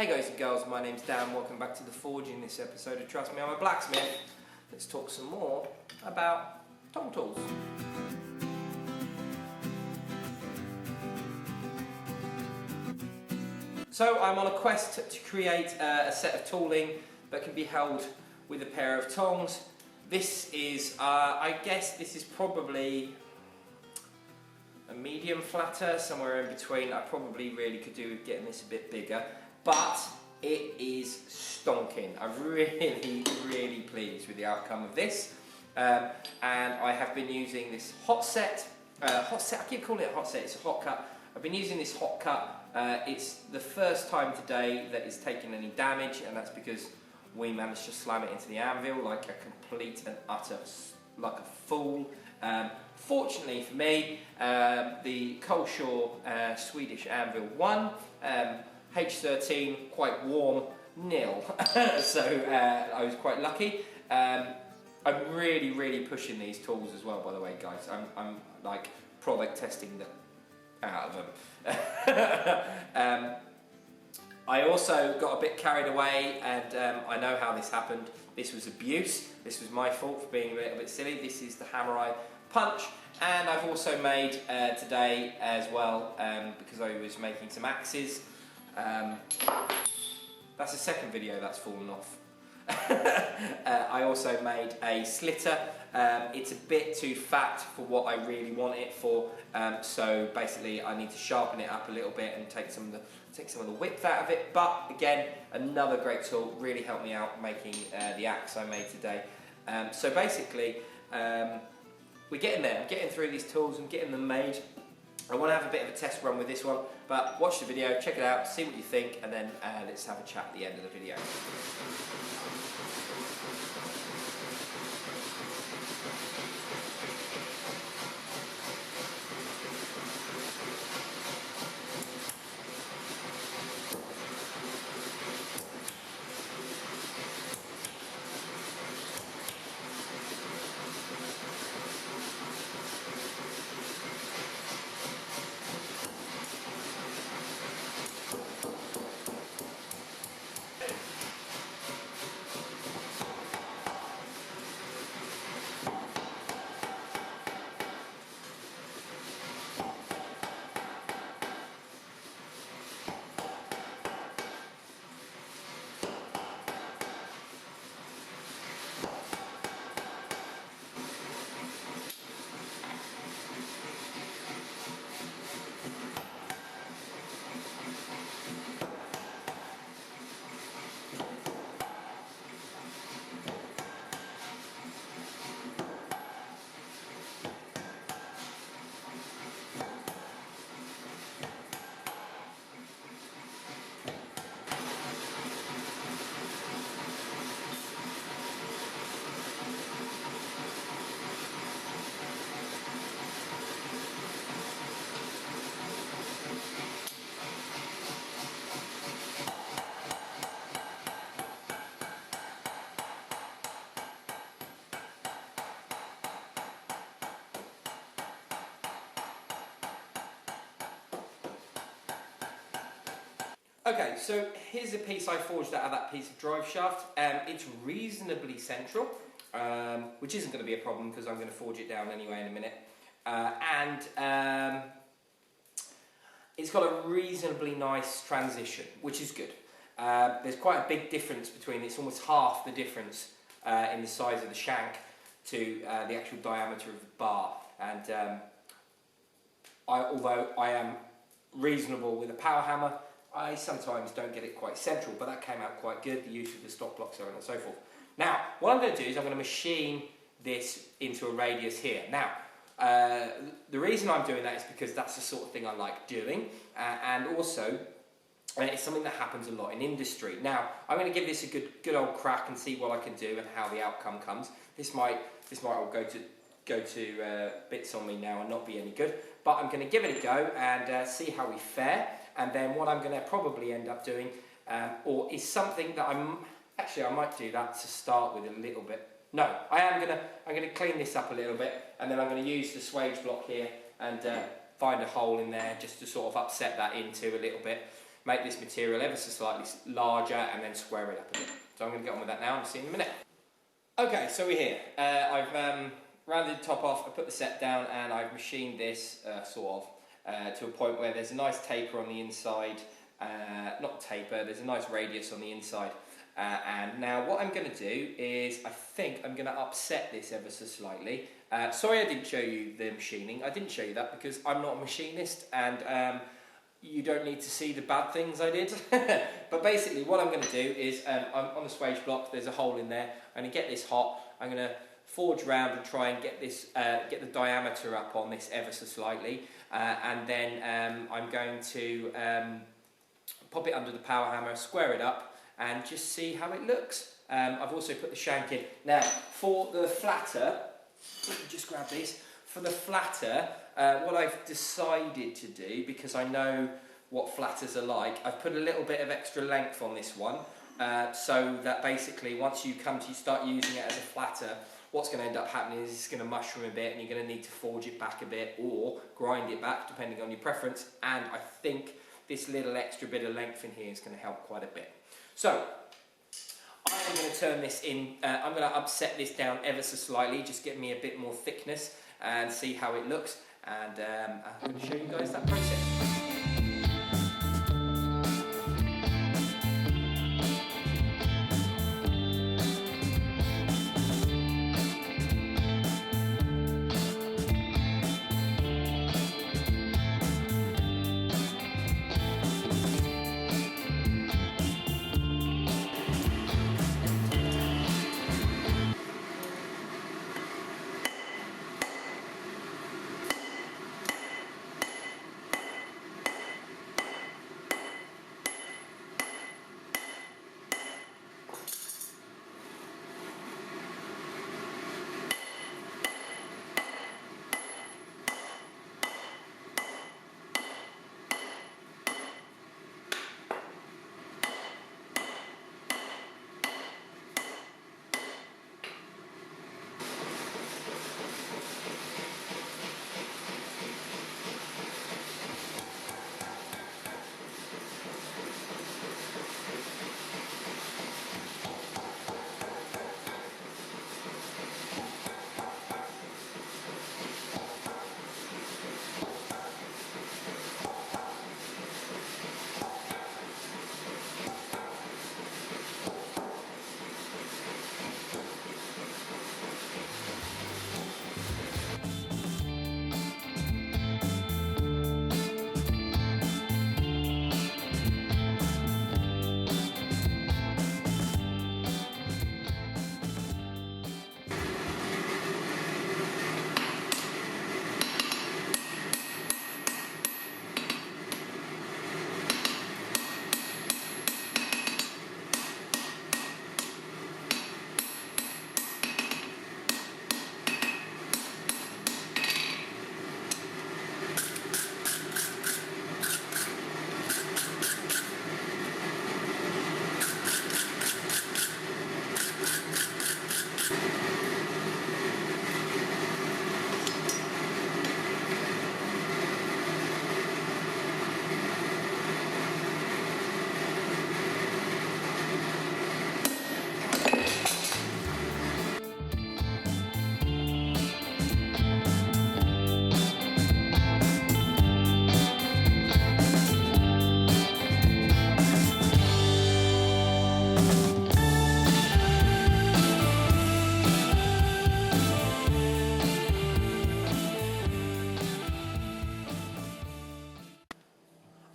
Hey guys and girls, my name's Dan, welcome back to The Forge. In this episode of Trust Me, I'm a Blacksmith. Let's talk some more about tong tools. So I'm on a quest to create a set of tooling that can be held with a pair of tongs. This is, I guess this is probably a medium flatter, somewhere in between. I probably really could do with getting this a bit bigger, but it is stonking. I'm really pleased with the outcome of this. And I have been using this hot set, I keep calling it a hot set, it's a hot cut. I've been using this hot cut. It's the first time today that it's taken any damage, and that's because we managed to slam it into the anvil like a complete and utter, like a fool. Fortunately for me, the Colshore Swedish anvil won. H13, quite warm, nil. So I was quite lucky. I'm really pushing these tools as well, by the way, guys. I'm like product testing them out of them. I also got a bit carried away, and I know how this happened. This was abuse. This was my fault for being a little bit silly. This is the hammer eye punch, and I've also made today as well, because I was making some axes. That's the second video that's fallen off. I also made a slitter. It's a bit too fat for what I really want it for, so basically I need to sharpen it up a little bit and take some of the width out of it. But again, another great tool, really helped me out making the axe I made today. So basically, we're getting there. I'm getting through these tools and getting them made. I want to have a bit of a test run with this one, but watch the video, check it out, see what you think, and then let's have a chat at the end of the video. Okay, so here's a piece I forged out of that piece of drive shaft. It's reasonably central, which isn't going to be a problem because I'm going to forge it down anyway in a minute. It's got a reasonably nice transition, which is good. There's quite a big difference between, it's almost half the difference in the size of the shank to the actual diameter of the bar. And although I am reasonable with a power hammer, I sometimes don't get it quite central, but that came out quite good, the use of the stop block, so on and so forth. Now, what I'm going to do is I'm going to machine this into a radius here. Now, the reason I'm doing that is because that's the sort of thing I like doing, and also it's something that happens a lot in industry. Now, I'm going to give this a good old crack and see what I can do and how the outcome comes. This might all go to bits on me now and not be any good, but I'm going to give it a go and see how we fare. And then what I'm going to probably end up doing, or is something that I might do that to start with a little bit. No, I'm going to clean this up a little bit, and then I'm going to use the swage block here and find a hole in there just to sort of upset that into a little bit. make this material ever so slightly larger and then square it up a bit. So I'm going to get on with that now and see you in a minute. Okay, so we're here. I've rounded the top off, I put the set down and I've machined this to a point where there's a nice taper on the inside. Not taper, there's a nice radius on the inside. And now what I'm going to do is, I think I'm going to upset this ever so slightly. Sorry I didn't show you the machining. I didn't show you that because I'm not a machinist and you don't need to see the bad things I did. But basically what I'm going to do is, I'm on the swage block, there's a hole in there. I'm going to get this hot. I'm going to forge round and try and get this, get the diameter up on this ever so slightly. And then I'm going to pop it under the power hammer, square it up, and just see how it looks. I've also put the shank in. Now, for the flatter, just grab this. For the flatter, what I've decided to do, because I know what flatters are like, I've put a little bit of extra length on this one, so that basically once you start using it as a flatter, what's going to end up happening is it's going to mushroom a bit and you're going to need to forge it back a bit or grind it back depending on your preference, and I think this little extra bit of length in here is going to help quite a bit. So, I'm going to turn this in, I'm going to upset this down ever so slightly, just get me a bit more thickness and see how it looks, and I'm going to show you guys that process.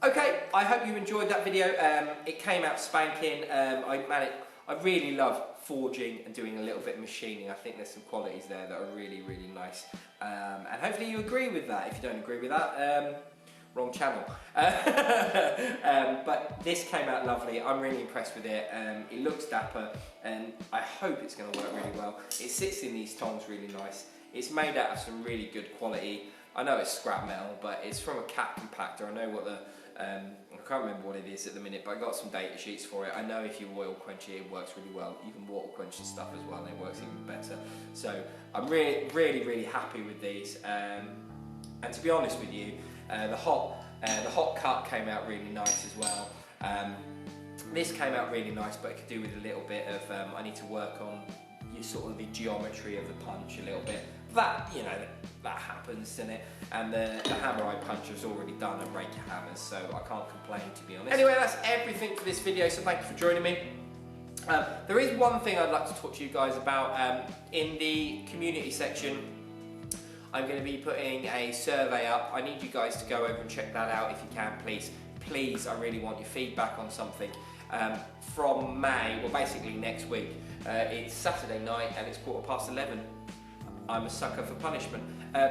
Okay, I hope you enjoyed that video. It came out spanking. I really love forging and doing a little bit of machining. I think there's some qualities there that are really, really nice. And hopefully you agree with that. If you don't agree with that, wrong channel. But this came out lovely. I'm really impressed with it. It looks dapper and I hope it's going to work really well. It sits in these tongs really nice. It's made out of some really good quality. I know it's scrap metal, but it's from a cat compactor. I know what the, I can't remember what it is at the minute, but I got some data sheets for it. I know if you oil quench it, it works really well. You can water quench the stuff as well, and it works even better. So I'm really, really, really happy with these. And to be honest with you, the hot cut came out really nice as well. This came out really nice, but it could do with a little bit of, I need to work on sort of the geometry of the punch a little bit. That, you know, that happens, doesn't it? And the hammer I punch is already done at Raker Hammers, so I can't complain, to be honest. Anyway, that's everything for this video, so thank you for joining me. There is one thing I'd like to talk to you guys about. In the community section, I'm going to be putting a survey up. I need you guys to go over and check that out if you can, please. Please, I really want your feedback on something. From May, well basically next week, it's Saturday night and it's 11:15. I'm a sucker for punishment.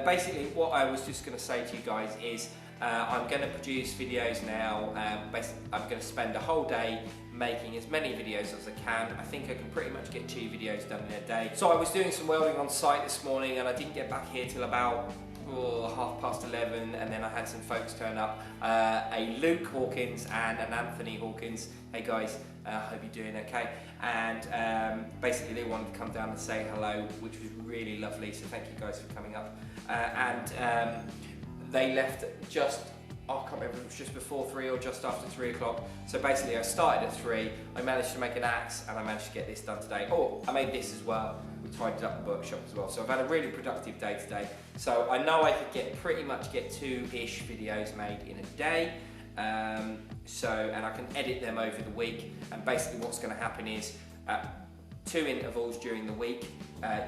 Basically what I was just going to say to you guys is I'm going to produce videos now. I'm going to spend a whole day making as many videos as I can. I think I can pretty much get 2 videos done in a day. So I was doing some welding on site this morning and I didn't get back here till about 11:30, and then I had some folks turn up, a Luke Hawkins and an Anthony Hawkins. Hey guys, hope you're doing okay. And basically they wanted to come down and say hello, which was really lovely, so thank you guys for coming up. They left just, I can't remember if it was just before 3 or just after 3 o'clock. So basically I started at 3, I managed to make an axe and I managed to get this done today. Oh, I made this as well. We tidied up the workshop as well. So I've had a really productive day today. So I know I could pretty much get 2-ish videos made in a day. And I can edit them over the week. And basically what's going to happen is 2 intervals during the week,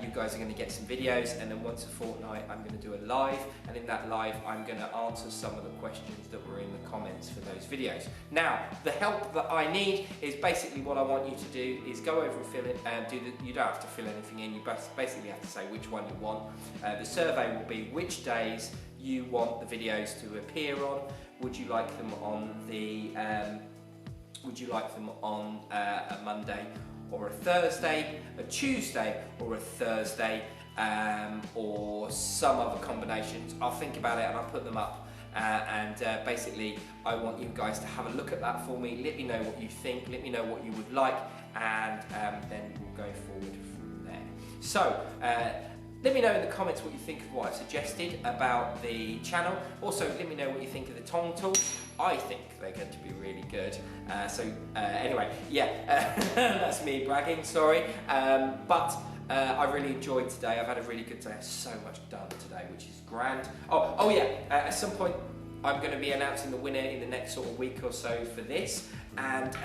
you guys are going to get some videos, and then once a fortnight I'm going to do a live, and in that live I'm going to answer some of the questions that were in the comments for those videos. Now, the help that I need is basically what I want you to do is go over and fill it, you don't have to fill anything in, you basically have to say which one you want. The survey will be which days you want the videos to appear on. Would you like them on a Monday or a Thursday, a Tuesday or a Thursday, or some other combinations? I'll think about it and I'll put them up. Basically, I want you guys to have a look at that for me. Let me know what you think, let me know what you would like, and then we'll go forward from there. So, let me know in the comments what you think of what I've suggested about the channel. Also, let me know what you think of the Tong tools. I think they're going to be really good. Anyway, yeah, that's me bragging, sorry. But I really enjoyed today. I've had a really good day. So much done today, which is grand. Oh yeah, at some point I'm going to be announcing the winner in the next sort of week or so for this, and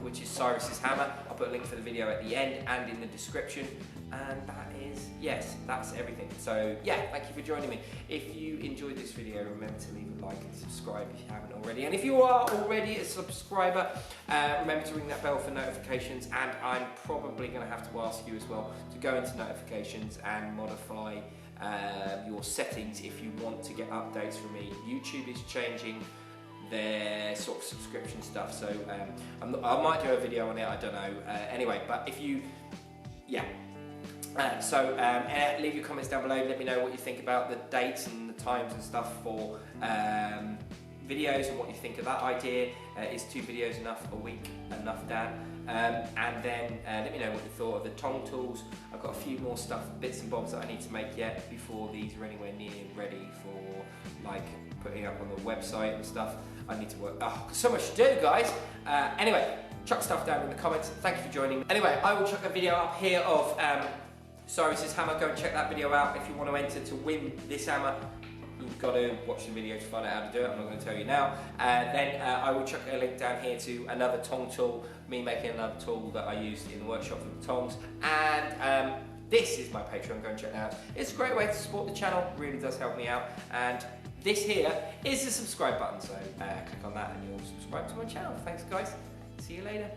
which is Cyrus's hammer. I'll put a link for the video at the end and in the description. And that is, yes, that's everything. So yeah, thank you for joining me. If you enjoyed this video, remember to leave a like and subscribe if you haven't already. And if you are already a subscriber, remember to ring that bell for notifications. And I'm probably going to have to ask you as well to go into notifications and modify your settings if you want to get updates from me. YouTube is changing their sort of subscription stuff, so I might do a video on it, I don't know. Anyway, but if you, yeah. Leave your comments down below, let me know what you think about the dates and the times and stuff for videos and what you think of that idea. Is 2 videos enough a week enough, Dan? And then let me know what you thought of the Tong tools. I've got a few more stuff, bits and bobs that I need to make yet before these are anywhere near ready for like putting up on the website and stuff. I need to work, so much to do, guys. Anyway, chuck stuff down in the comments. Thank you for joining me. Anyway, I will chuck a video up here of Cyrus's hammer. Go and check that video out if you want to enter to win this hammer. You've got to watch the video to find out how to do it. I'm not going to tell you now. Then I will chuck a link down here to another Tong tool, me making another tool that I used in the workshop for the tongs. And this is my Patreon. Go and check that out. It's a great way to support the channel. It really does help me out. And this here is the subscribe button. So click on that and you'll subscribe to my channel. Thanks, guys. See you later.